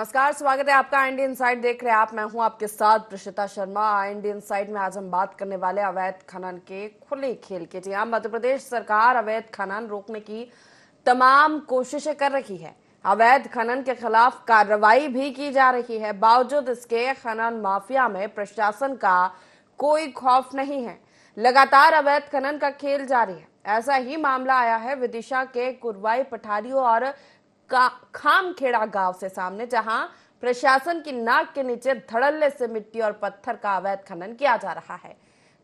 नमस्कार, स्वागत है आपका इंडियन इनसाइट देख रहे हैं आप। मैं हूं आपके साथ प्रशिता शर्मा। इंडियन इनसाइट में आज हम बात करने वाले अवैध खनन के खुले खेल के। जी हां, मध्य प्रदेश सरकार अवैध खनन रोकने की तमाम कोशिशें कर रही है। अवैध खनन के खिलाफ कार्रवाई भी की जा रही है। बावजूद इसके खनन माफिया में प्रशासन का कोई खौफ नहीं है। लगातार अवैध खनन का खेल जारी है। ऐसा ही मामला आया है विदिशा के कुरवाई पठारियों और खामखेड़ा गांव से सामने, जहां प्रशासन की नाक के नीचे धड़ल्ले से मिट्टी और पत्थर का अवैध खनन किया जा रहा है।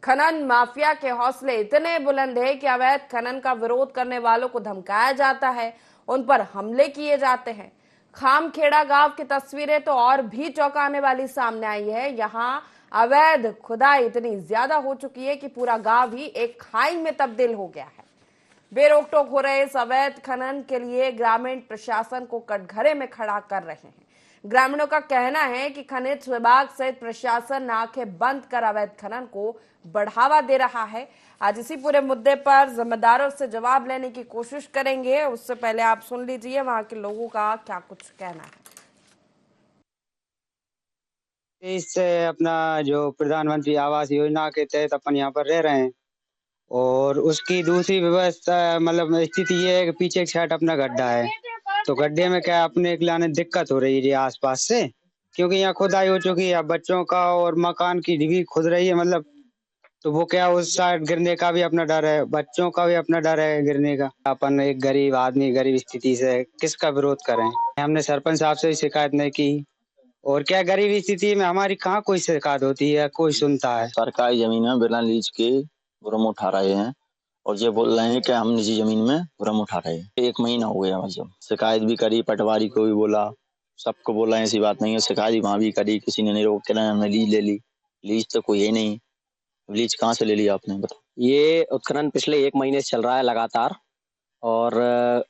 खनन माफिया के हौसले इतने बुलंद है कि अवैध खनन का विरोध करने वालों को धमकाया जाता है, उन पर हमले किए जाते हैं। खामखेड़ा गांव की तस्वीरें तो और भी चौंकाने वाली सामने आई है। यहाँ अवैध खुदाई इतनी ज्यादा हो चुकी है कि पूरा गांव ही एक खाई में तब्दील हो गया है। बेरोक टोक हो रहे इस अवैध खनन के लिए ग्रामीण प्रशासन को कटघरे में खड़ा कर रहे हैं। ग्रामीणों का कहना है कि खनिज विभाग सहित प्रशासन आंखें बंद कर अवैध खनन को बढ़ावा दे रहा है। आज इसी पूरे मुद्दे पर जिम्मेदारों से जवाब लेने की कोशिश करेंगे। उससे पहले आप सुन लीजिए वहां के लोगों का क्या कुछ कहना है। इससे अपना जो प्रधानमंत्री आवास योजना के तहत अपन यहाँ पर रह रहे हैं, और उसकी दूसरी व्यवस्था मतलब स्थिति ये है कि पीछे एक साइड अपना गड्ढा है, तो गड्ढे में क्या अपने एक लाने दिक्कत हो रही है आसपास से, क्योंकि यहाँ खुदाई हो चुकी है। बच्चों का और मकान की भी खुद रही है, मतलब तो वो क्या उस साइड गिरने का भी अपना डर है, बच्चों का भी अपना डर है गिरने का। अपन एक गरीब आदमी गरीब स्थिति से किसका विरोध करें। हमने सरपंच साहब से शिकायत नहीं की, और क्या गरीबी स्थिति में हमारी कहाँ कोई शिकायत होती है, कोई सुनता है। सरकारी जमीन में बिना लीज के भ्रम उठा रहे हैं और ये बोल रहे हैं कि हम निजी जमीन में भ्रम उठा रहे हैं। 1 महीना हो गया, मतलब शिकायत भी करी, पटवारी को भी बोला, सबको बोला, ऐसी बात नहीं है। शिकायत वहां भी करी, किसी ने नहीं रोक के हमने लीज ले ली। लीज तो कोई है नहीं, लीज कहाँ से ले लिया आपने, बताओ। ये उत्खनन पिछले 1 महीने से चल रहा है लगातार, और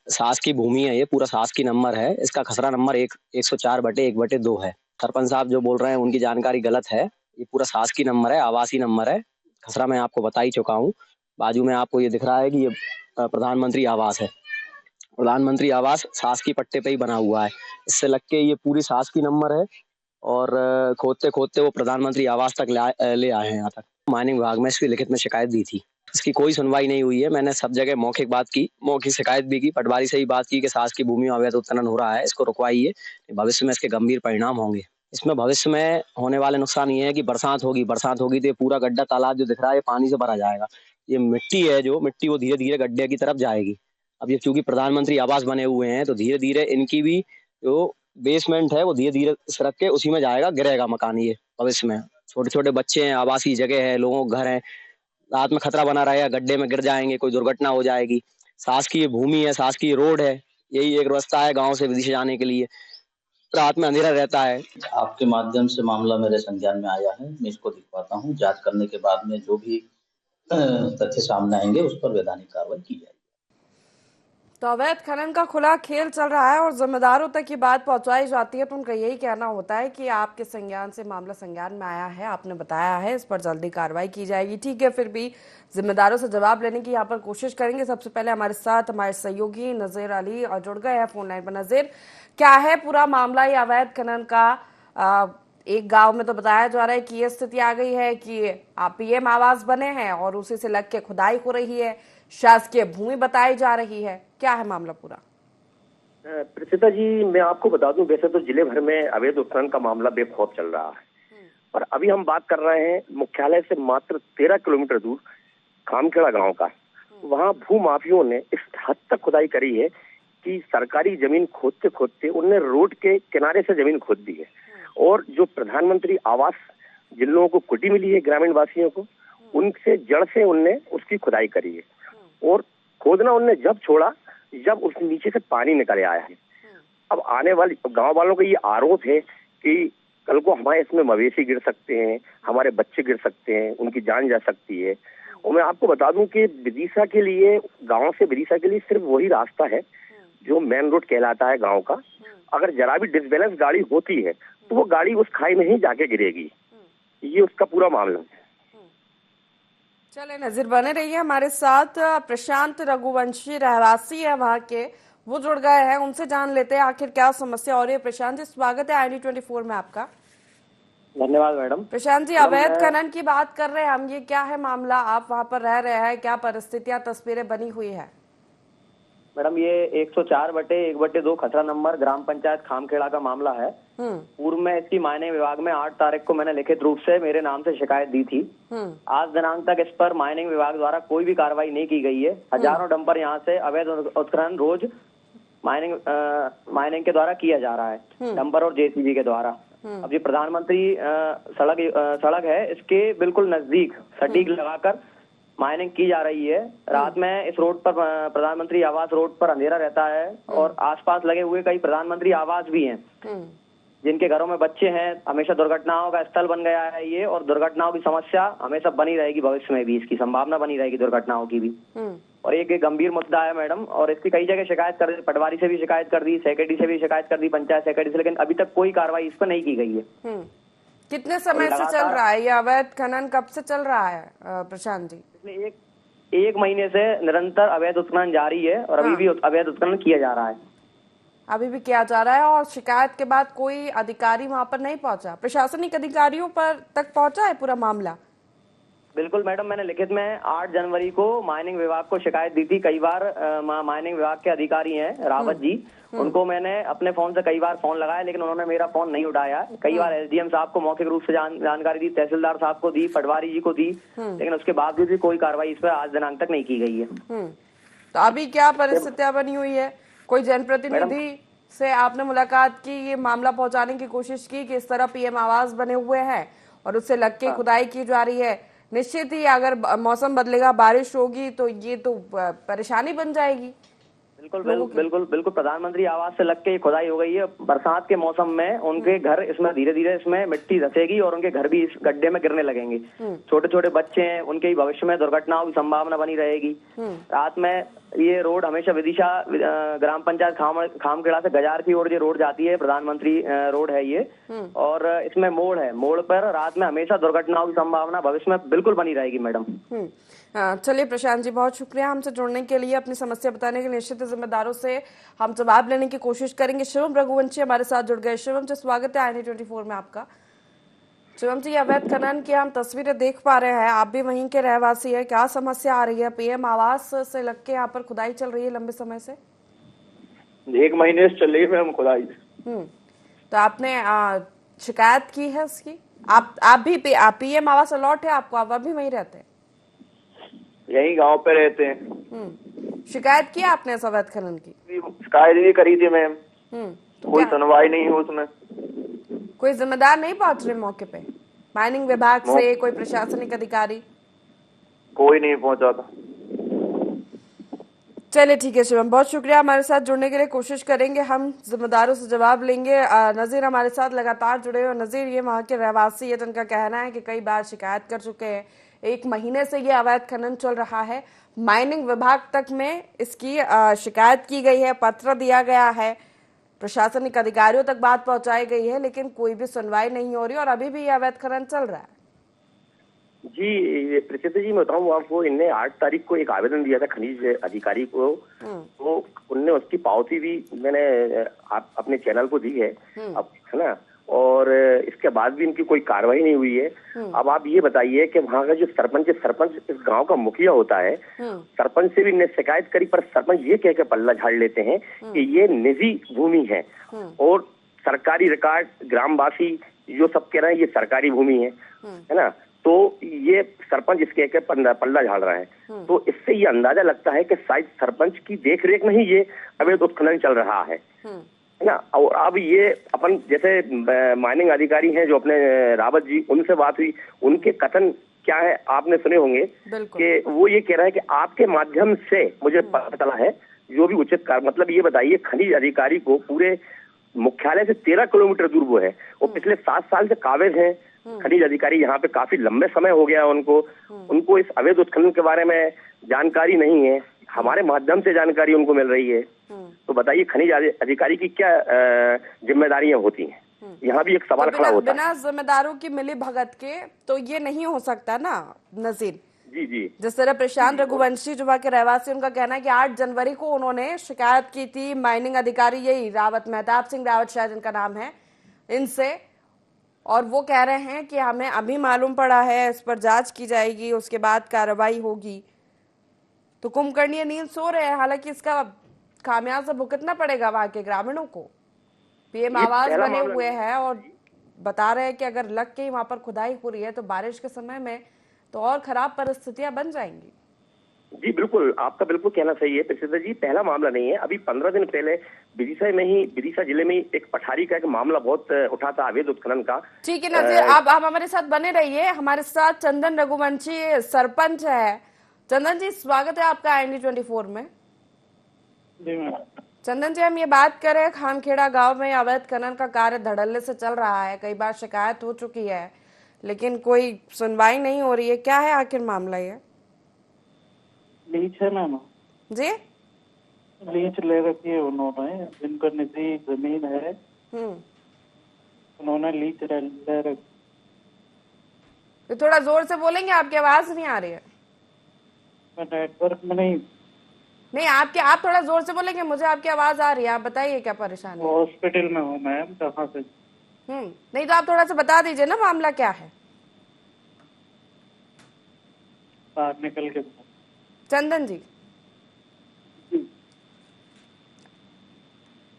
सास की भूमि है, ये पूरा सास की नंबर है। इसका खसरा नंबर 104/1/2 है। सरपंच साहब जो बोल रहे हैं उनकी जानकारी गलत है। ये पूरा सास की नंबर है, आवासीय नंबर है। खसरा मैं आपको बता ही चुका हूँ। बाजू में आपको ये दिख रहा है कि ये प्रधानमंत्री आवास है। प्रधानमंत्री आवास सास की पट्टे पे ही बना हुआ है। इससे लग के ये पूरी सास की नंबर है, और खोदते खोदते वो प्रधानमंत्री आवास तक ले आए हैं यहाँ तक। माइनिंग विभाग में इसकी लिखित में शिकायत दी थी, इसकी कोई सुनवाई नहीं हुई है। मैंने सब जगह मौखिक बात की, मौखिक शिकायत भी की, पटवारी से ही बात की कि सास की भूमि में अवैध उत्खनन हो रहा है, इसको रुकवाइए, भविष्य में इसके गंभीर परिणाम होंगे। इसमें भविष्य में होने वाले नुकसान ये है कि बरसात होगी तो ये पूरा गड्ढा तालाब जो दिख रहा है ये पानी से भरा जाएगा। ये मिट्टी है, जो मिट्टी वो धीरे धीरे गड्ढे की तरफ जाएगी। अब ये चूंकि प्रधानमंत्री आवास बने हुए हैं, तो धीरे धीरे इनकी भी जो बेसमेंट है वो धीरे धीरे सरक के उसी में जाएगा, गिरेगा मकान। ये भविष्य में छोटे छोटे बच्चे हैं, आवासीय जगह है, लोगों के घर है, रात में खतरा बना रहेगा, गड्ढे में गिर जाएंगे, कोई दुर्घटना हो जाएगी। सास की ये भूमि है, सास की रोड है, यही एक रास्ता है गांव से विदेश जाने के लिए। रात में अंधेरा रहता है। आपके माध्यम से मामला मेरे संज्ञान में आया है, मैं इसको दिखवाता हूँ। जांच करने के बाद में जो भी तथ्य सामने आएंगे उस पर वैधानिक कार्रवाई की जाएगी। तो अवैध खनन का खुला खेल चल रहा है और जिम्मेदारों तक ये बात पहुंचाई जाती है, तो उनका यही कहना होता है कि आपके संज्ञान से मामला संज्ञान में आया है, आपने बताया है, इस पर जल्दी कार्रवाई की जाएगी। ठीक है, फिर भी जिम्मेदारों से जवाब लेने की यहाँ पर कोशिश करेंगे। सबसे पहले हमारे साथ हमारे सहयोगी नजीर अली और जुड़ गए हैं फोन लाइन पर। नजीर, क्या है पूरा मामला ये अवैध खनन का? एक गांव में तो बताया जा रहा है कि ये स्थिति आ गई है कि पीएम आवास बने हैं और उसी से लग के खुदाई हो रही है, शासकीय भूमि बताई जा रही है। क्या है मामला पूरा? प्रसिद्धा जी, मैं आपको बता दूं, वैसे तो जिले भर में अवैध उत्खनन का मामला बेखौफ चल रहा है, पर अभी हम बात कर रहे हैं मुख्यालय से मात्र 13 किलोमीटर दूर खामखेड़ा गांव का। वहां भूमाफियों ने इस हद तक खुदाई करी है कि सरकारी जमीन खोदते खोदते उनने रोड के किनारे से जमीन खोद दी है, और जो प्रधानमंत्री आवास जिन लोगों को कुटी मिली है, ग्रामीण वासियों को, उनसे जड़ से उनने उसकी खुदाई करी है। और खोदना उनने जब छोड़ा जब उस नीचे से पानी निकल आया है। अब आने वाली गांव वालों का ये आरोप है कि कल को हमारे इसमें मवेशी गिर सकते हैं, हमारे बच्चे गिर सकते हैं, उनकी जान जा सकती है। और मैं आपको बता दूं कि विदिशा के लिए, गांव से विदिशा के लिए सिर्फ वही रास्ता है जो मेन रोड कहलाता है गांव का। अगर जरा भी डिसबैलेंस गाड़ी होती है तो वो गाड़ी उस खाई में ही जाके गिरेगी। ये उसका पूरा मामला है। चले नजीर, बने रहिए हमारे साथ। प्रशांत रघुवंशी रहवासी है वहां के, वो जुड़ गए हैं, उनसे जान लेते हैं आखिर क्या समस्या हो रही है। प्रशांत जी, स्वागत है ID24 में आपका। धन्यवाद मैडम। प्रशांत जी, अवैध खनन की बात कर रहे हैं हम, ये क्या है मामला? आप वहां पर रह रहे हैं, क्या परिस्थितियां, तस्वीरें बनी हुई है? मैडम ये 104/1/2 खसरा नंबर ग्राम पंचायत खामखेड़ा का मामला है। पूर्व में इसकी माइनिंग विभाग में 8 तारीख को मैंने लिखित रूप से मेरे नाम से शिकायत दी थी। आज दिनांक तक इस पर माइनिंग विभाग द्वारा कोई भी कार्रवाई नहीं की गई है। हजारों डंपर यहाँ से अवैध उत्खनन रोज माइनिंग के द्वारा किया जा रहा है, डंपर और JCB के द्वारा। अब ये प्रधानमंत्री सड़क है, इसके बिल्कुल नजदीक सटीक लगाकर माइनिंग की जा रही है। रात में इस रोड पर प्रधानमंत्री आवास रोड पर अंधेरा रहता है और आसपास लगे हुए कई प्रधानमंत्री आवास भी हैं, जिनके घरों में बच्चे हैं। हमेशा दुर्घटनाओं का स्थल बन गया है ये, और दुर्घटनाओं की समस्या हमेशा बनी रहेगी, भविष्य में भी इसकी संभावना बनी रहेगी दुर्घटनाओं की भी। और एक गंभीर मुद्दा है मैडम, और इसकी कई जगह शिकायत कर दी, पटवारी से भी शिकायत कर दी, सेक्रेटरी से भी शिकायत कर दी, पंचायत सेक्रेटरी से, लेकिन अभी तक कोई कार्रवाई इस पर नहीं की गई है। कितने समय से चल रहा है ये अवैध खनन? कब से चल रहा है प्रशांत जी? एक महीने से निरंतर अवैध उत्खनन जारी है, और अभी भी अवैध उत्खनन किया जा रहा है। अभी भी किया जा रहा है, और शिकायत के बाद कोई अधिकारी वहां पर नहीं पहुंचा? प्रशासनिक अधिकारियों पर तक पहुंचा है पूरा मामला? बिल्कुल मैडम, मैंने लिखित में 8 जनवरी को माइनिंग विभाग को शिकायत दी थी। कई बार माइनिंग विभाग के अधिकारी हैं रावत जी, उनको मैंने अपने फोन से कई बार फोन लगाया, लेकिन उन्होंने मेरा फोन नहीं उठाया। कई बार SDM साहब को मौखिक रूप से जानकारी दी, तहसीलदार साहब को दी, पटवारी जी को दी, लेकिन उसके बावजूद भी कोई कार्रवाई इस पर आज दिनांक तक नहीं की गई है। तो अभी क्या परिस्थितियां बनी हुई है? कोई जनप्रतिनिधि से आपने मुलाकात की, ये मामला पहुंचाने की कोशिश की कि इस तरह PM आवास बने हुए हैं और उससे लग के खुदाई की जा रही है? निश्चित ही अगर मौसम बदलेगा, बारिश होगी, तो ये तो परेशानी बन जाएगी। बिल्कुल प्रधानमंत्री आवास से लग के खुदाई हो गई है। बरसात के मौसम में उनके घर इसमें धीरे धीरे इसमें मिट्टी धसेगी और उनके घर भी इस गड्ढे में गिरने लगेंगे। छोटे छोटे बच्चे हैं, उनके भविष्य में दुर्घटनाओं की संभावना बनी रहेगी। रात में ये रोड हमेशा विदिशा ग्राम पंचायत खामखेड़ा से गजार की ओर ये रोड जाती है, प्रधानमंत्री रोड है ये, और इसमें मोड़ है। मोड़ पर रात में हमेशा दुर्घटनाओं की संभावना भविष्य में बिल्कुल बनी रहेगी मैडम। चलिए प्रशांत जी, बहुत शुक्रिया हमसे जुड़ने के लिए, अपनी समस्या बताने के लिए। निश्चित जिम्मेदारों से हम जवाब लेने की कोशिश करेंगे। शिवम रघुवंशी हमारे साथ जुड़ गए। शिवम जी, स्वागत है ID24 में आपका। शिवम जी, अवैध खनन की हम तस्वीरें देख पा रहे हैं, आप भी वहीं के रहवासी है, क्या समस्या आ रही है? PM आवास से लग के यहाँ पर खुदाई चल रही है लंबे समय से? 1 महीने से चल रही है मैम खुदाई। तो आपने शिकायत की है उसकी? आप भी PM आवास अलॉट है आपको? आप अभी वहीं रहते हैं? यही गांव पे रहते हैं। शिकायत की आपने इस अवैध खनन की? शिकायत भी करी थी मैम, तो कोई सुनवाई नहीं हुई उसमें। कोई जिम्मेदार नहीं पहुंच रहे मौके पे? माइनिंग विभाग से कोई प्रशासनिक अधिकारी? कोई नहीं पहुंचा था। चलिए ठीक है शिवम, बहुत शुक्रिया हमारे साथ जुड़ने के लिए। कोशिश करेंगे हम जिम्मेदारों से जवाब लेंगे। नजीर हमारे साथ लगातार जुड़े हुए। नजीर, ये वहाँ के रहवासी है जिनका कहना है कि कई बार शिकायत कर चुके हैं, 1 महीने से ये अवैध खनन चल रहा है, माइनिंग विभाग तक में इसकी शिकायत की गई है, पत्र दिया गया है, प्रशासनिक अधिकारियों तक बात पहुंचाई गई है, लेकिन कोई भी सुनवाई नहीं हो रही और अभी भी ये अवैध खनन चल रहा है। जी प्रसिद्ध जी, मैं बताऊँ आपको, इनने 8 तारीख को एक आवेदन दिया था खनिज अधिकारी को, तो उनने उसकी पावती भी मैंने अपने चैनल को दी है, अब है ना, और इसके बाद भी इनकी कोई कार्रवाई नहीं हुई है। अब आप ये बताइए कि वहाँ का जो सरपंच इस गांव का मुखिया होता है, सरपंच से भी इनने शिकायत करी, पर सरपंच ये कह के पल्ला झाड़ लेते हैं कि ये निजी भूमि है और सरकारी रिकॉर्ड, ग्रामवासी जो सब कह रहे हैं ये सरकारी भूमि है ना, तो ये सरपंच इसके के पल्ला झाड़ रहा है। तो इससे ये अंदाजा लगता है कि शायद सरपंच की देख रेख में ही ये अवैध उत्खनन चल रहा है ना। और अब ये अपन जैसे माइनिंग अधिकारी हैं जो अपने रावत जी, उनसे बात हुई, उनके कथन क्या है आपने सुने होंगे कि वो ये कह रहा है कि आपके माध्यम से मुझे पता चला है जो भी उचित कार्य, मतलब ये बताइए खनिज अधिकारी को पूरे मुख्यालय से 13 किलोमीटर दूर वो है, वो पिछले 7 साल से काबिज हैं खनिज अधिकारी, यहाँ पे काफी लंबे समय हो गया उनको इस अवैध उत्खनन के बारे में जानकारी नहीं है, हमारे माध्यम से जानकारी उनको मिल रही है। तो बताइए खनिज अधिकारी की क्या जिम्मेदारियां होती हैं? यहाँ भी एक सवाल खड़ा होता है। बिना जिम्मेदारों की मिली भगत के तो ये नहीं हो सकता ना नजीर। जी जी। जिस तरह प्रशांत रघुवंशी जो वहाँ के रहवासी, उनका कहना है कि 8 जनवरी को उन्होंने शिकायत की थी माइनिंग अधिकारी, यही रावत, मेहताब सिंह रावत शायद इनका नाम है, इनसे, और वो कह रहे हैं कि हमें अभी मालूम पड़ा है, इस पर जांच की जाएगी, उसके बाद कार्रवाई होगी। तो कुंभकर्णीय नींद सो रहे हैं, हालांकि इसका खामियाजा भुगतना पड़ेगा वहां के ग्रामीणों को। पीएम ये आवास पहला बने मामला हुए नहीं है। हैं और बता रहे हैं कि अगर लग के ही वहां पर खुदाई हो रही है तो बारिश के समय में तो और खराब परिस्थितियां बन जाएंगी। जी बिल्कुल, आपका बिल्कुल कहना सही है प्रसिद्ध जी, पहला मामला नहीं है। अभी 15 दिन पहले विदिशा जिले में एक पठारी का एक मामला बहुत उठा था, अवैध उत्खनन का। ठीक है नजीर, आप हमारे साथ बने रहिए। हमारे साथ चंदन रघुवंशी सरपंच है। चंदन जी, स्वागत है आपका IND24 में। जी मैम। चंदन जी, हम ये बात करें, खामखेड़ा गांव में अवैध खनन का कार्य धड़ल्ले से चल रहा है, कई बार शिकायत हो चुकी है लेकिन कोई सुनवाई नहीं हो रही है, क्या है आखिर मामला ये? लीच है मैम, जी, लीच ले रखी है उन्होंने, जिनका निजी जमीन है उन्होंने लीच ले रखी। तो थोड़ा जोर से बोलेंगे, आपकी आवाज नहीं आ रही है। मैं नेटवर्क में नहीं। आप थोड़ा जोर से बोलेंगे, मुझे आपकी आवाज आ रही है। आप बताइए क्या परेशानी है? हॉस्पिटल में हूँ मैम, कहाँ से? नहीं तो आप थोड़ा सा बता दीजिए ना मामला क्या है। बाहर निकल के। चंदन जी,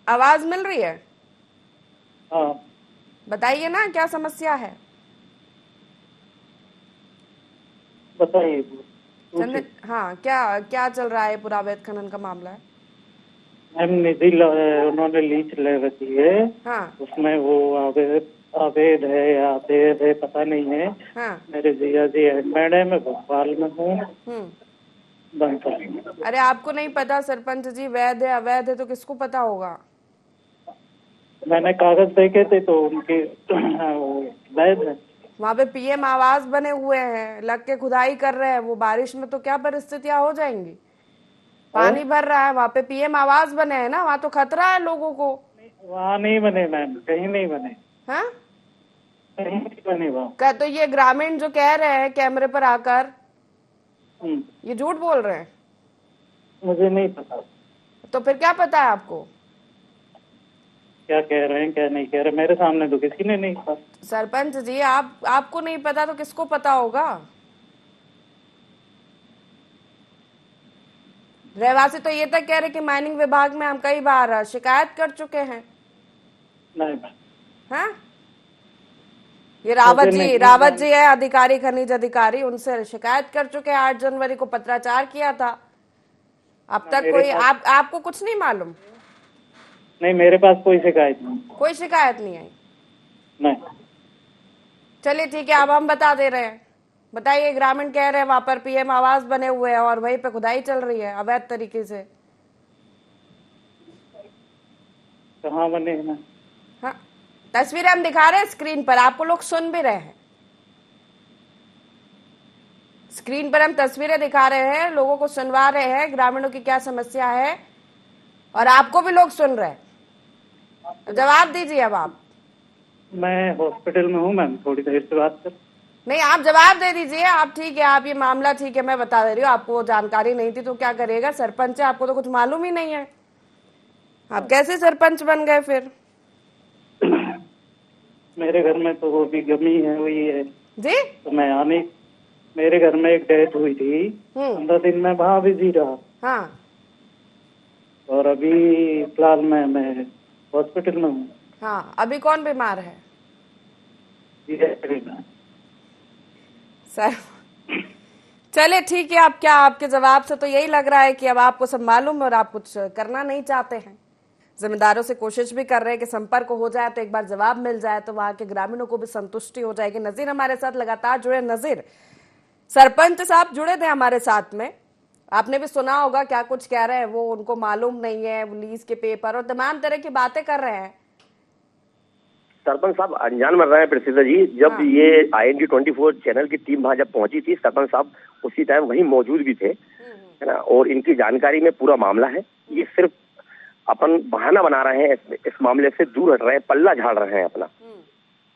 आवाज मिल रही है? हाँ बताइए ना क्या समस्या है। बताइए। चंदन, हाँ, क्या चल रहा है? पूरा अवैध खनन का मामला है। मैम निधि उन्होंने लीच ले रखी है। हाँ उसमें वो अवैध है या अवैध है पता नहीं है। हाँ। मेरे जिया जी मैडम मैं भोपाल में हूँ। अरे आपको नहीं पता सरपंच जी, वैध है अवैध है तो किसको पता होगा? मैंने कागज देखे थे तो उनके वैध है। वहाँ पे पीएम आवास बने हुए हैं, लग के खुदाई कर रहे हैं, वो बारिश में तो क्या परिस्थितियां हो जाएंगी। पानी भर रहा है, वहाँ पे पीएम आवास बने हैं ना, वहाँ तो खतरा है लोगों को। वहाँ नहीं बने मैम, कहीं नहीं बने। हाँ, कहीं नहीं बने वहाँ। क्या तो ये ग्रामीण जो कह रहे हैं कैमरे पर आकर, ये झूठ बोल रहे हैं? मुझे नहीं पता। तो फिर क्या पता है आपको? क्या कह रहे हैं क्या नहीं कह रहे, मेरे सामने तो किसी ने नहीं कहा। सरपंच जी, आपको नहीं पता तो किसको पता होगा? रहवासी तो ये तक कह रहे कि माइनिंग विभाग में हम कई बार शिकायत कर चुके हैं। नहीं। हाँ, ये रावत जी है अधिकारी, खनिज अधिकारी, उनसे शिकायत कर चुके हैं। 8 जनवरी को पत्राचार किया था। अब तक कोई आपको कुछ नहीं मालूम? नहीं, मेरे पास कोई शिकायत नहीं। कोई शिकायत नहीं आई? नहीं। चलिए ठीक है, अब हम बता दे रहे हैं। बताइए, ग्रामीण कह रहे हैं वहां पर पीएम आवास बने हुए हैं और वहीं पे खुदाई चल रही है अवैध तरीके से। कहाँ बने हैं? हाँ, तस्वीरें हम दिखा रहे हैं स्क्रीन पर, आपको लोग सुन भी रहे हैं। स्क्रीन पर हम तस्वीरें दिखा रहे हैं, लोगों को सुनवा रहे हैं, ग्रामीणों की क्या समस्या है, और आपको भी लोग सुन रहे हैं। जवाब दीजिए अब आप। मैं हॉस्पिटल में हूँ मैम, थोड़ी देर से बात कर। नहीं, आप जवाब दे दीजिए। आप ठीक है, आप ये मामला ठीक है, मैं बता दे रही हूँ, आपको जानकारी नहीं थी तो क्या करिएगा, सरपंच है, आपको तो कुछ मालूम ही नहीं है, आप कैसे सरपंच बन गए फिर? मेरे घर में तो वो भी गमी है, वही है जी। तो मैं आने, मेरे घर में एक डेथ हुई थी, 15 दिन में वहाँ बिजी रहा। हाँ, और अभी फिलहाल मैं हॉस्पिटल में हूँ। हाँ, अभी कौन बीमार है? सर चले ठीक है, आप क्या, आपके जवाब से तो यही लग रहा है कि अब आपको सब मालूम है और आप कुछ करना नहीं चाहते हैं। जिम्मेदारों से कोशिश भी कर रहे हैं कि संपर्क हो जाए तो एक बार जवाब मिल जाए तो वहां के ग्रामीणों को भी संतुष्टि हो जाएगी। नजीर हमारे साथ लगातार जुड़े। नजीर, सरपंच साहब जुड़े थे हमारे साथ में, आपने भी सुना होगा क्या कुछ कह रहे हैं वो, उनको मालूम नहीं है लीज के पेपर और तमाम तरह की बातें कर रहे हैं। सरपंच साहब अनजान बन रहे हैं प्रसिद्ध जी। जब ये IND24 चैनल की टीम वहां जब पहुंची थी, सरपंच साहब उसी टाइम वहीं मौजूद भी थे, है ना, और इनकी जानकारी में पूरा मामला है। ये सिर्फ अपन बहाना बना रहे हैं, इस मामले से दूर हट रहे हैं, पल्ला झाड़ रहे हैं अपना।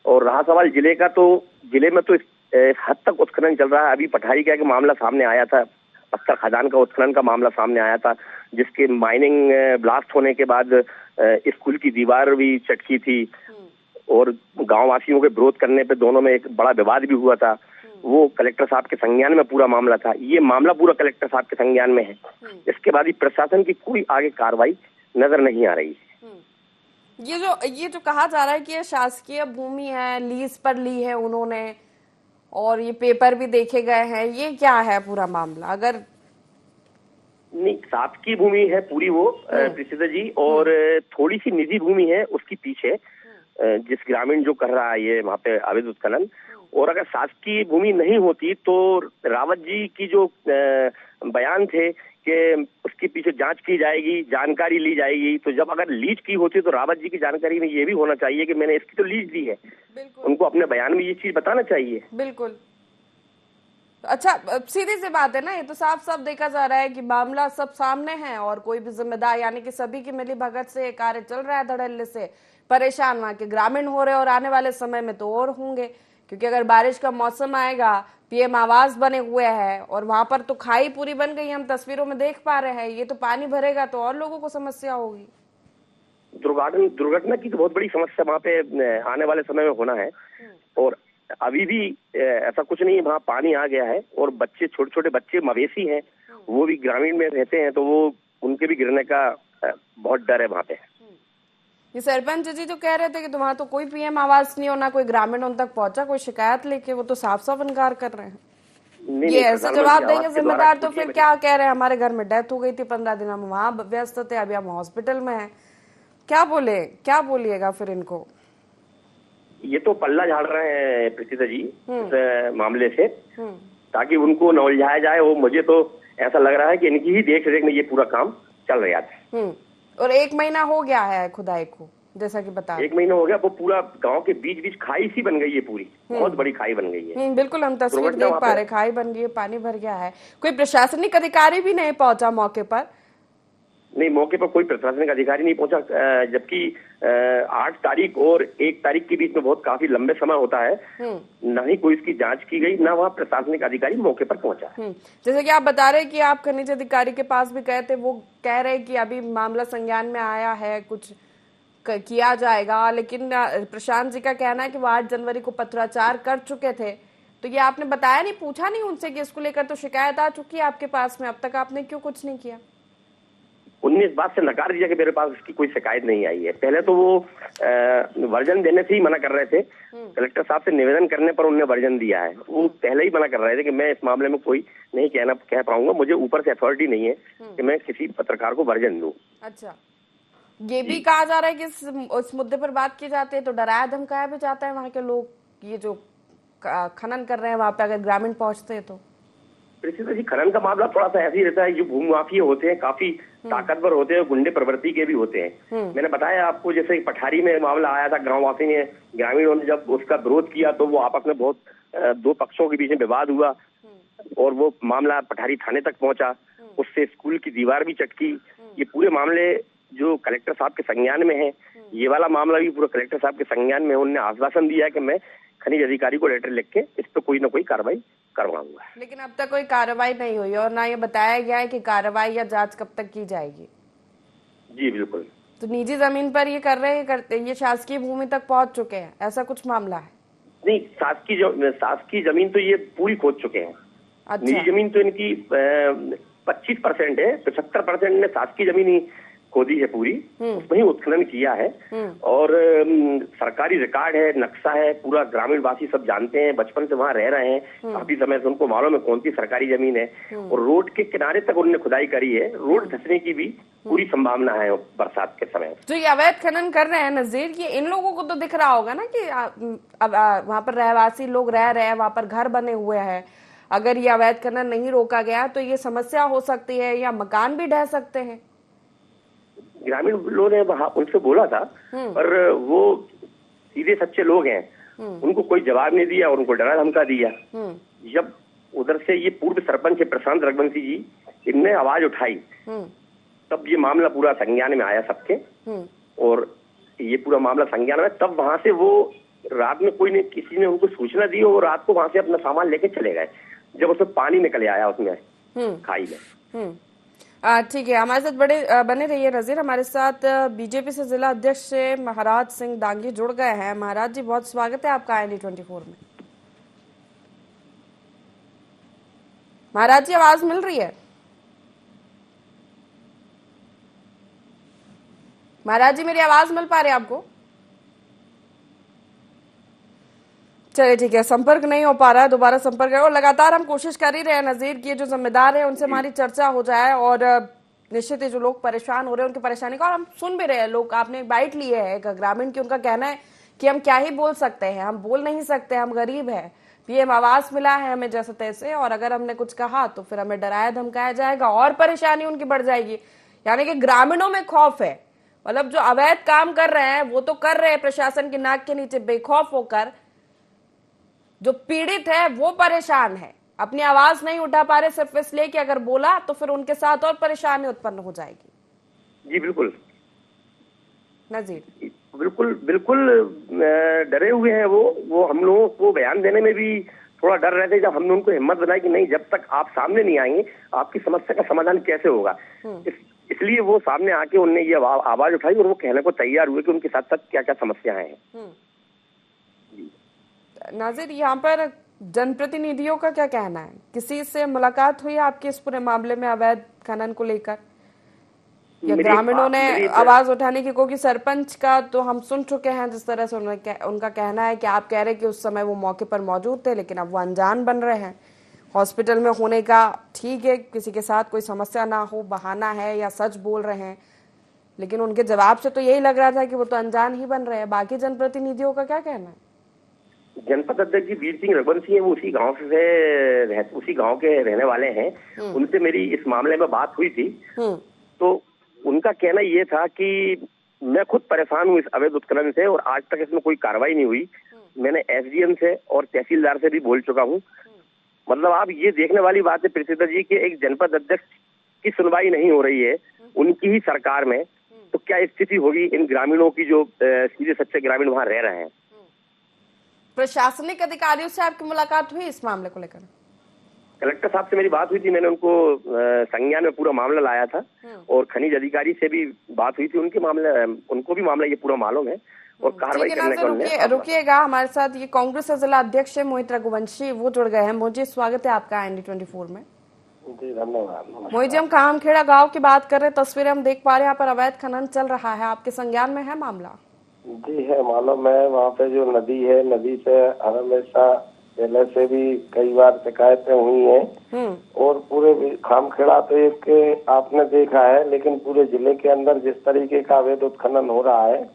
और रहा सवाल जिले का, तो जिले में तो हद तक उत्खनन चल रहा है। अभी पठारी का मामला सामने आया था, पत्थर खदान का उत्खनन का मामला सामने आया था, जिसके माइनिंग ब्लास्ट होने के बाद स्कूल की दीवार भी चटकी थी और गांव वासियों के विरोध करने पे दोनों में एक बड़ा विवाद भी हुआ था। वो कलेक्टर साहब के संज्ञान में पूरा मामला था। ये मामला पूरा कलेक्टर साहब के संज्ञान में है। इसके बाद ही प्रशासन की कोई आगे कार्रवाई नजर नहीं आ रही। ये जो कहा जा रहा है कि ये शासकीय भूमि है, लीज पर ली है उन्होंने और ये पेपर भी देखे गए हैं, ये क्या है पूरा मामला? अगर नहीं, शासकीय भूमि है पूरी वो प्रीतिशा जी, और थोड़ी सी निजी भूमि है उसकी पीछे, जिस ग्रामीण जो कर रहा है ये वहाँ पे अवैध उत्खनन। और अगर शासकीय भूमि नहीं होती तो रावत जी की जो बयान थे कि उसके पीछे जांच की जाएगी, जानकारी ली जाएगी, तो जब अगर लीज की होती तो रावत जी की जानकारी में ये भी होना चाहिए कि मैंने इसकी तो लीज दी है। उनको अपने बयान में ये चीज बताना चाहिए। बिल्कुल। अच्छा, सीधी सी बात है ना, ये तो साफ साफ देखा जा रहा है कि मामला सब सामने है और कोई भी जिम्मेदार, यानी कि सभी की मिली भगत से कार्य चल रहा है। धड़ल्ले से परेशान वहां के ग्रामीण हो रहे हैं और आने वाले समय में तो और होंगे, क्योंकि अगर बारिश का मौसम आएगा, पीएम आवास बने हुए हैं और वहां पर तो खाई पूरी बन गई, हम तस्वीरों में देख पा रहे हैं। ये तो पानी भरेगा तो और लोगों को समस्या होगी। दुर्घटना की तो बहुत बड़ी समस्या वहाँ पे आने वाले समय में होना है। और अभी भी ऐसा कुछ नहीं है, वहाँ पानी आ गया है और बच्चे, छोटे छोटे बच्चे मवेशी हैं, वो भी ग्रामीण में रहते हैं, तो वो उनके भी गिरने का बहुत डर है वहाँ पे। ये सरपंच जी जो कह रहे थे कि वहां तो कोई पीएम आवास नहीं हो, ना कोई ग्रामीण उन तक पहुंचा कोई शिकायत लेके, वो तो साफ साफ इनकार कर रहे हैं। ये ऐसे जवाब देंगे जिम्मेदार तो फिर क्या कह रहे हैं, हमारे घर में डेथ हो गई थी 15 दिन, हम वहां व्यस्त थे, अभी हम हॉस्पिटल में हैं। क्या बोलिएगा फिर इनको? ये तो पल्ला झाड़ रहे हैं प्रीतिशा जी इस मामले से, ताकि उनको न उलझाया जाए। वो मुझे तो ऐसा लग रहा है कि इनकी ही देख रेख में ये पूरा काम चल रहा है। और 1 महीना हो गया है खुदाई को, जैसा कि बता 1 महीना हो गया। वो पूरा गांव के बीच बीच खाई सी बन गई है, पूरी बहुत बड़ी खाई बन गई है। बिल्कुल, हम तस्वीर देख पा रहे, खाई बन गई है, पानी भर गया है। कोई प्रशासनिक अधिकारी भी नहीं पहुंचा मौके पर? नहीं, मौके पर कोई प्रशासनिक अधिकारी नहीं पहुंचा, जबकि 8 तारीख और 1 तारीख के बीच में बहुत काफी लंबे समय होता है। न ही कोई इसकी जांच की गई, न वहाँ प्रशासनिक अधिकारी मौके पर पहुंचा। जैसे कि आप बता रहे कि आप खनिज अधिकारी के पास भी गए थे, वो कह रहे कि अभी मामला संज्ञान में आया है, कुछ किया जाएगा, लेकिन प्रशांत जी का कहना है कि वो 8 जनवरी को पत्राचार कर चुके थे। तो ये आपने बताया नहीं, पूछा नहीं उनसे कि इसको लेकर तो शिकायत आ चुकी है आपके पास में, अब तक आपने क्यों कुछ नहीं किया? उनने इस बात से नकार दिया कि मेरे पास इसकी कोई शिकायत नहीं आई है। पहले तो वो वर्जन देने से ही मना कर रहे थे। कलेक्टर साहब से निवेदन करने पर उन्होंने वर्जन दिया है। वो पहले ही मना कर रहे थे कि मैं इस मामले में कोई नहीं कह पाऊंगा, मुझे ऊपर से अथॉरिटी नहीं है कि मैं किसी पत्रकार को वर्जन दूं। अच्छा, ये भी कहा जा रहा है कि इस मुद्दे पर बात की जाती है तो डराया धमकाया भी जाता है वहाँ के लोग, ये जो खनन कर रहे हैं वहाँ पे अगर ग्रामीण पहुंचते हैं तो? प्रीतिशा जी, खनन का मामला थोड़ा सा ऐसे ही रहता है। जो भूमि माफिया होते हैं काफी ताकतवर होते हैं, गुंडे प्रवृत्ति के भी होते हैं। मैंने बताया आपको, जैसे पठारी में मामला आया था, गांववासी ने, ग्रामीणों ने जब उसका विरोध किया तो वो आपस में बहुत 2 पक्षों के बीच में विवाद हुआ और वो मामला पठारी थाने तक पहुंचा। उससे स्कूल की दीवार भी चटकी। ये पूरे मामले जो कलेक्टर साहब के संज्ञान में है, ये वाला मामला भी पूरा कलेक्टर साहब के संज्ञान में। उन्होंने आश्वासन दिया कि मैं खनिज अधिकारी को लेटर लिख के इस पर कोई ना कोई कार्रवाई करवाऊंगा। लेकिन अब तक कोई कार्रवाई नहीं हुई और ना ये बताया गया है कि कार्रवाई या जांच कब तक की जाएगी। जी बिल्कुल। तो निजी जमीन पर ये कर रहे हैं, करते ये शासकीय भूमि तक पहुंच चुके हैं, ऐसा कुछ मामला है? नहीं, शासकीय जमीन तो ये पूरी खोद चुके हैं। अच्छा। निजी जमीन तो इनकी 25% है, 75% ने शासकीय जमीन ही खोदी है पूरी, उसमें ही उत्खनन किया है। और सरकारी रिकॉर्ड है, नक्शा है, पूरा ग्रामीण वासी सब जानते हैं, बचपन से वहाँ रह रहे हैं, काफी समय से उनको मालूम है कौन सी सरकारी जमीन है। और रोड के किनारे तक उन्होंने खुदाई करी है, रोड धंसने की भी पूरी संभावना है बरसात के समय। जो ये अवैध खनन कर रहे हैं नजीर, ये इन लोगों को तो दिख रहा होगा ना कि अब वहाँ पर रहवासी लोग रह रहे हैं, वहाँ पर घर बने हुए हैं, अगर ये अवैध खनन नहीं रोका गया तो ये समस्या हो सकती है या मकान भी ढह सकते हैं। ग्रामीण लोगों ने वहाँ उनसे बोला था, पर वो सीधे सच्चे लोग हैं, उनको कोई जवाब नहीं दिया और उनको डरा धमका दिया। जब उधर से ये पूर्व सरपंच है प्रशांत रघुवंशी जी, इनने आवाज उठाई, तब ये मामला पूरा संज्ञान में आया सबके। और ये पूरा मामला संज्ञान में, तब वहां से वो रात में कोई ने किसी ने उनको सूचना दी और रात को वहां से अपना सामान लेके चले गए जब उसमें पानी निकल आया उसमें खाई में। ठीक है, हमारे साथ बने रहिए नजीर। हमारे साथ बीजेपी से जिला अध्यक्ष महाराज सिंह डांगी जुड़ गए हैं। महाराज जी, बहुत स्वागत है आपका IND24 में। महाराज जी, आवाज मिल रही है? महाराज जी, मेरी आवाज मिल पा रही है आपको? चलिए ठीक है, संपर्क नहीं हो पा रहा है, दोबारा संपर्क है। और लगातार हम कोशिश कर ही रहे हैं नजीर की जो जिम्मेदार है उनसे हमारी चर्चा हो जाए और निश्चित ही जो लोग परेशान हो रहे हैं उनकी परेशानी का, और हम सुन भी रहे हैं। लोग, आपने एक बाइट ली है एक ग्रामीण की, उनका कहना है कि हम क्या ही बोल सकते हैं, हम बोल नहीं सकते, हम गरीब है, PM आवास मिला है हमें जैसे तैसे, और अगर हमने कुछ कहा तो फिर हमें डराया धमकाया जाएगा और परेशानी उनकी बढ़ जाएगी। यानी कि ग्रामीणों में खौफ है। मतलब जो अवैध काम कर रहे हैं वो तो कर रहे हैं प्रशासन की नाक के नीचे बेखौफ होकर, जो पीड़ित है वो परेशान है, अपनी आवाज नहीं उठा पा रहे सिर्फ इसलिए कि अगर बोला तो फिर उनके साथ और परेशानी उत्पन्न हो जाएगी। जी बिल्कुल नजीर, बिल्कुल बिल्कुल डरे हुए हैं वो हम लोगों को बयान देने में भी थोड़ा डर रहे थे। जब हमने उनको हिम्मत बनाई कि नहीं, जब तक आप सामने नहीं आएंगे आपकी समस्या का समाधान कैसे होगा, इसलिए वो सामने आके उनने ये आवाज उठाई और वो कहने को तैयार हुए कि उनके साथ साथ क्या क्या समस्याएं हैं। नाजिर, यहाँ पर जनप्रतिनिधियों का क्या कहना है? किसी से मुलाकात हुई आपके इस पूरे मामले में अवैध खनन को लेकर, या ग्रामीणों ने आवाज उठाने की? क्योंकि सरपंच का तो हम सुन चुके हैं जिस तरह से उनका कहना है कि आप कह रहे कि उस समय वो मौके पर मौजूद थे लेकिन अब वो अनजान बन रहे हैं। हॉस्पिटल में होने का ठीक है, किसी के साथ कोई समस्या ना हो, बहाना है या सच बोल रहे हैं, लेकिन उनके जवाब से तो यही लग रहा था कि वो तो अनजान ही बन रहे हैं। बाकी जनप्रतिनिधियों का क्या कहना है? जनपद अध्यक्ष जी वीर सिंह रघुवंशी है, वो उसी गांव के रहने वाले हैं। उनसे मेरी इस मामले में बात हुई थी तो उनका कहना ये था कि मैं खुद परेशान हूँ इस अवैध उत्खनन से और आज तक इसमें कोई कार्रवाई नहीं हुई। मैंने SDM से और तहसीलदार से भी बोल चुका हूँ। मतलब आप ये देखने वाली बात है प्रीतिदा जी कि एक जनपद अध्यक्ष की सुनवाई नहीं हो रही है उनकी ही सरकार में, तो क्या स्थिति होगी इन ग्रामीणों की जो सीधे सच्चे ग्रामीण वहां रह रहे हैं। प्रशासनिक अधिकारियों से आपकी मुलाकात हुई इस मामले को लेकर? कलेक्टर साहब से मेरी बात हुई थी, मैंने उनको संज्ञान में पूरा मामला लाया था और खनिज अधिकारी से भी बात हुई थी, उनको भी मामला ये पूरा मालूम है और कार्रवाई करने का। रुकिएगा, हमारे साथ ये कांग्रेस के जिला अध्यक्ष है मोहित रघुवंशी, वो जुड़ गए हैं। मोहित जी, स्वागत है आपका IND24 में। जी धन्यवाद। मोहित जी, हम कामखेड़ा गांव की बात कर रहे हैं, तस्वीरें हम देख पा रहे हैं, यहाँ पर अवैध खनन चल रहा है, आपके संज्ञान में है मामला? जी है, मालूम है। वहाँ पे जो नदी है, नदी से हमेशा पहले से भी कई बार शिकायतें हुई हैं और पूरे खामखेड़ा तो एक आपने देखा है, लेकिन पूरे जिले के अंदर जिस तरीके का अवैध उत्खनन हो रहा है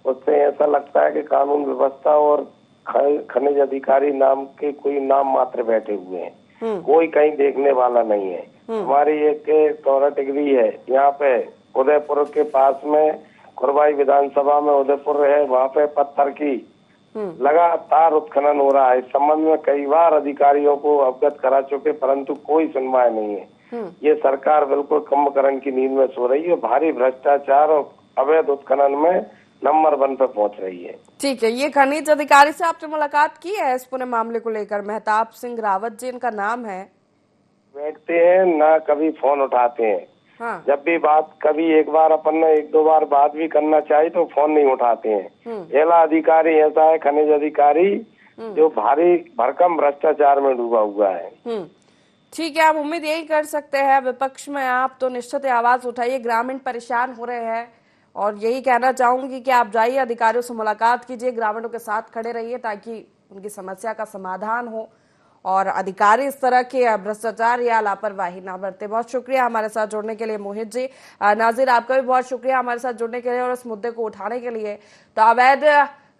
उससे ऐसा लगता है कि कानून व्यवस्था और खनिज अधिकारी नाम के कोई नाम मात्र बैठे हुए हैं, कोई कहीं देखने वाला नहीं है। हमारी एक तौरटिगरी है यहाँ पे उदयपुर के पास में, कुरबाई विधानसभा में उदयपुर है, वहाँ पे पत्थर की लगातार उत्खनन हो रहा है। इस संबंध में कई बार अधिकारियों को अवगत करा चुके परंतु कोई सुनवाई नहीं है। ये सरकार बिल्कुल कुंभकर्ण की नींद में सो रही है, भारी भ्रष्टाचार और अवैध उत्खनन में नंबर 1 पे पहुंच रही है। ठीक है, ये खनिज अधिकारी से आपने मुलाकात की है इस पूरे मामले को लेकर? मेहताब सिंह रावत जी इनका नाम है। बैठते हैं ना, कभी फोन उठाते हैं। हाँ। जब भी बात, कभी एक बार अपन ने 1-2 बार बात भी करना चाहिए तो फोन नहीं उठाते हैं। एला अधिकारी ऐसा है, खनिज अधिकारी जो भारी भरकम भ्रष्टाचार में डूबा हुआ है। ठीक है, आप उम्मीद यही कर सकते हैं, विपक्ष में आप तो निश्चित आवाज उठाइए, ग्रामीण परेशान हो रहे हैं और यही कहना चाहूंगी कि आप जाइए, अधिकारियों से मुलाकात कीजिए, ग्रामीणों के साथ खड़े रहिए ताकि उनकी समस्या का समाधान हो और अधिकारी इस तरह के भ्रष्टाचार या लापरवाही ना बरते। बहुत शुक्रिया हमारे साथ जुड़ने के लिए मोहित जी। नाजिर, आपका भी बहुत शुक्रिया हमारे साथ जुड़ने के लिए और इस मुद्दे को उठाने के लिए। तो अवैध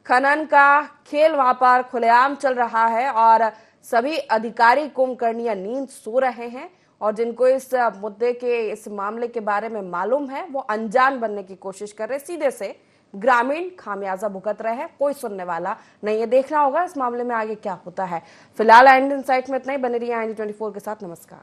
खनन का खेल वहां पर खुलेआम चल रहा है और सभी अधिकारी कुंभकर्णीय नींद सो रहे हैं और जिनको इस मुद्दे के, इस मामले के बारे में मालूम है वो अनजान बनने की कोशिश कर रहे। सीधे से ग्रामीण खामियाजा भुगत रहे हैं, कोई सुनने वाला नहीं। ये देखना होगा इस मामले में आगे क्या होता है। फिलहाल IND इनसाइट में इतना ही। बने रहिए IND24 के साथ। नमस्कार।